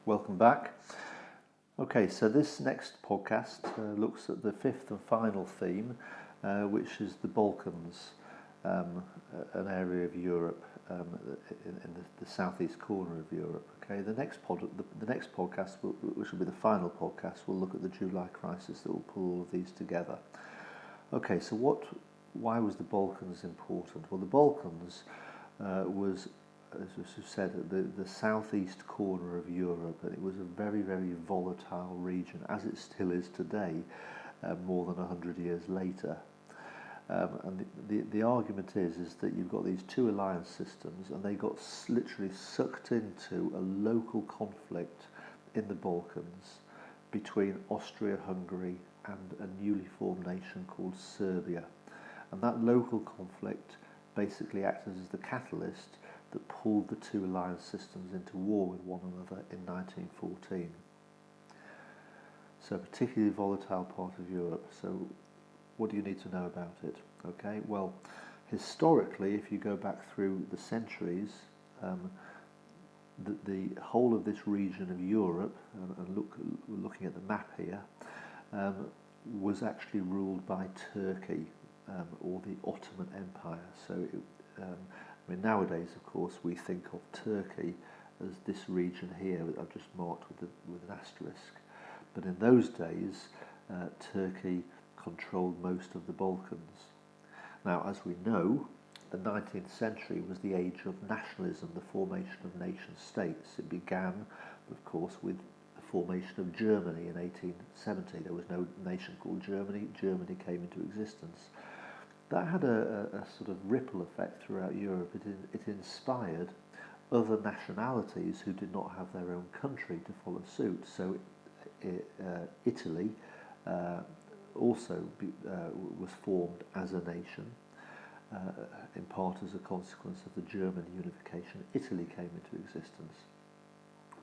welcome back. Okay, so this next podcast looks at the fifth and final theme, which is the Balkans, an area of Europe, in the southeast corner of Europe. Okay, the next podcast, which will be the final podcast, will look at the July crisis that will pull all of these together. Okay, so why was the Balkans important? Well, the Balkans was, as we've said, the southeast corner of Europe, and it was a very, very volatile region, as it still is today, more than 100 years later. And the argument is that you've got these two alliance systems, and they got literally sucked into a local conflict in the Balkans between Austria-Hungary and a newly formed nation called Serbia. And that local conflict basically acted as the catalyst that pulled the two alliance systems into war with one another in 1914. So a particularly volatile part of Europe. So what do you need to know about it? Okay, well, historically, if you go back through the centuries, the whole of this region of Europe, and looking at the map here, was actually ruled by Turkey, or the Ottoman Empire. So nowadays, of course, we think of Turkey as this region here that I've just marked with an asterisk. But in those days, Turkey controlled most of the Balkans. Now, as we know, the 19th century was the age of nationalism, the formation of nation states. It began, of course, with the formation of Germany in 1870. There was no nation called Germany. Germany came into existence. That had a sort of ripple effect throughout Europe. It inspired other nationalities who did not have their own country to follow suit. So Italy also was formed as a nation, in part as a consequence of the German unification. Italy came into existence.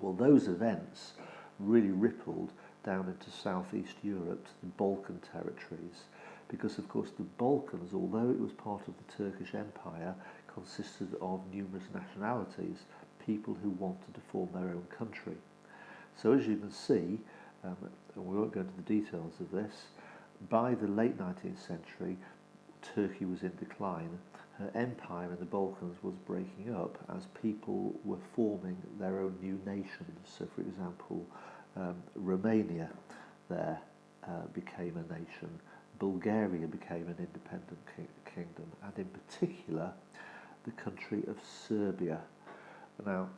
Well, those events really rippled down into southeast Europe to the Balkan territories, because of course the Balkans, although it was part of the Turkish Empire, consisted of numerous nationalities, people who wanted to form their own country. So as you can see, and we won't go into the details of this, by the late 19th century, Turkey was in decline. Her empire in the Balkans was breaking up as people were forming their own new nations. So, for example, Romania there became a nation. Bulgaria became an independent kingdom, and in particular, the country of Serbia. Now,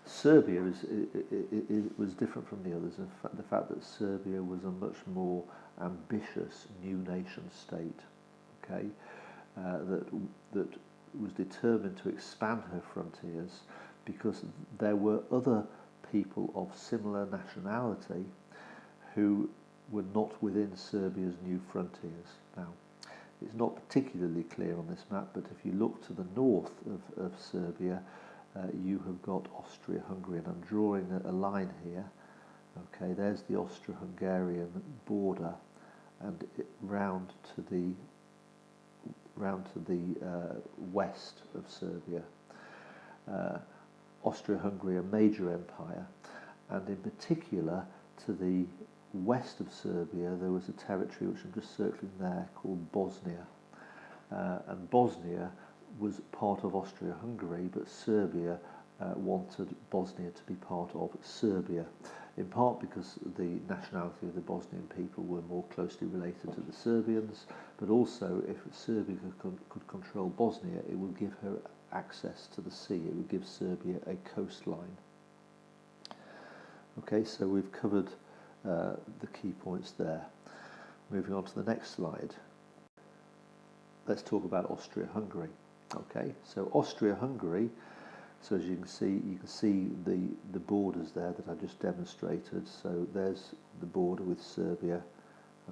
Serbia was different from the others. In fact, the fact that Serbia was a much more ambitious new nation state, okay, that was determined to expand her frontiers because there were other people of similar nationality who were not within Serbia's new frontiers. Now, it's not particularly clear on this map, but if you look to the north of Serbia, you have got Austria-Hungary, and I'm drawing a line here. Okay, there's the Austro-Hungarian border, and round to the west of Serbia. Austria-Hungary, a major empire, and in particular to the west of Serbia there was a territory which I'm just circling there called Bosnia, and Bosnia was part of Austria-Hungary, but Serbia wanted Bosnia to be part of Serbia, in part because the nationality of the Bosnian people were more closely related to the Serbians, but also if Serbia could control Bosnia, it would give her access to the sea. It would give Serbia a coastline. Okay, so we've covered the key points there. Moving on to the next slide. Let's talk about Austria-Hungary. Okay, so Austria-Hungary, so as you can see the borders there that I just demonstrated. So there's the border with Serbia,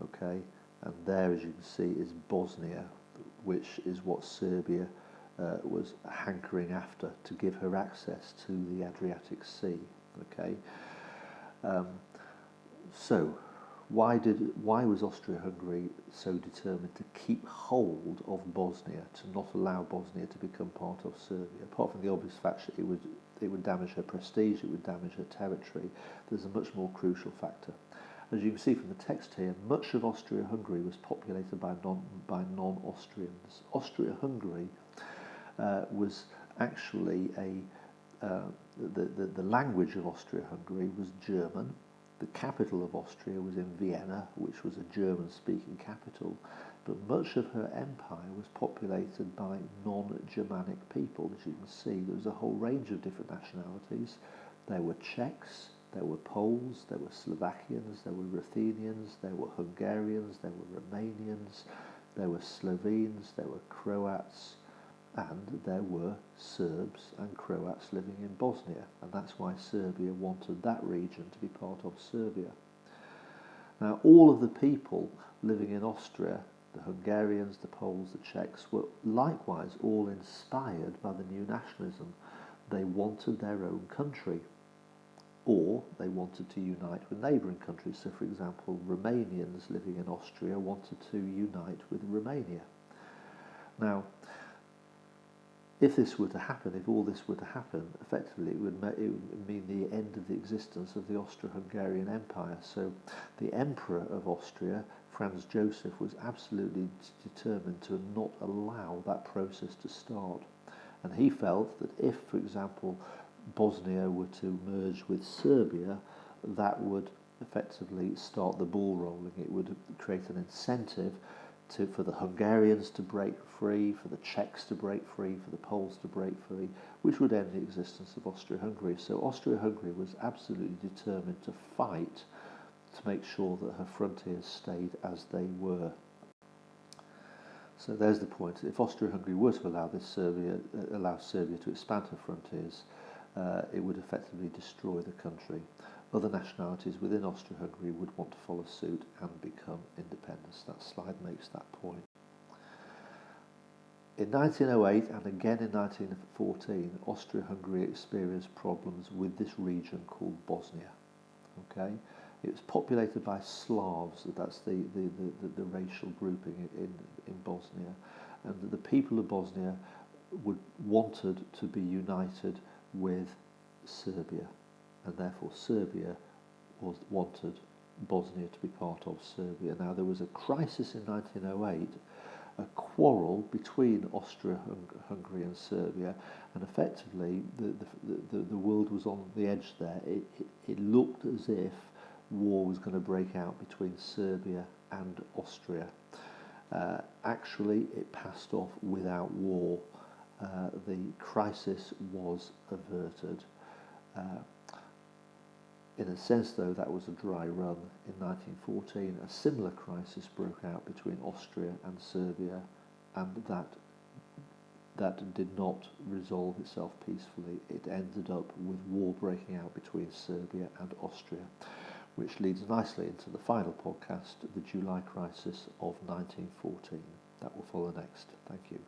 okay, and there, as you can see, is Bosnia, which is what Serbia was hankering after to give her access to the Adriatic Sea. Okay, so why was Austria-Hungary so determined to keep hold of Bosnia, to not allow Bosnia to become part of Serbia? Apart from the obvious fact that it would would damage her prestige, it would damage her territory. There's a much more crucial factor. As you can see from the text here, much of Austria-Hungary was populated by non-Austrians. Austria-Hungary was actually the language of Austria-Hungary was German. The capital of Austria was in Vienna, which was a German-speaking capital, but much of her empire was populated by non-Germanic people. As you can see, there was a whole range of different nationalities. There were Czechs, there were Poles, there were Slovakians, there were Ruthenians, there were Hungarians, there were Romanians, there were Slovenes, there were Croats, and there were Serbs and Croats living in Bosnia, and that's why Serbia wanted that region to be part of Serbia. Now, all of the people living in Austria, the Hungarians, the Poles, the Czechs, were likewise all inspired by the new nationalism. They wanted their own country, or they wanted to unite with neighbouring countries. So, for example, Romanians living in Austria wanted to unite with Romania. Now, if this were to happen, if all this were to happen, effectively it would mean the end of the existence of the Austro-Hungarian Empire. So the Emperor of Austria, Franz Joseph, was absolutely determined to not allow that process to start. And he felt that if, for example, Bosnia were to merge with Serbia, that would effectively start the ball rolling. It would create an incentive for the Hungarians to break free, for the Czechs to break free, for the Poles to break free, which would end the existence of Austria-Hungary. So Austria-Hungary was absolutely determined to fight to make sure that her frontiers stayed as they were. So there's the point. If Austria-Hungary were to allow Serbia to expand her frontiers, it would effectively destroy the country. Other nationalities within Austria-Hungary would want to follow suit and become independent. That slide makes that point. In 1908 and again in 1914, Austria-Hungary experienced problems with this region called Bosnia. Okay, it was populated by Slavs. That's the racial grouping in Bosnia, and the people of Bosnia wanted to be united with Serbia, and therefore Serbia wanted Bosnia to be part of Serbia. Now, there was a crisis in 1908, a quarrel between Austria-Hungary and Serbia, and effectively the world was on the edge there. It looked as if war was going to break out between Serbia and Austria. Actually, it passed off without war. The crisis was averted. In a sense, though, that was a dry run. In 1914, a similar crisis broke out between Austria and Serbia, and that did not resolve itself peacefully. It ended up with war breaking out between Serbia and Austria, which leads nicely into the final podcast, the July crisis of 1914. That will follow next. Thank you.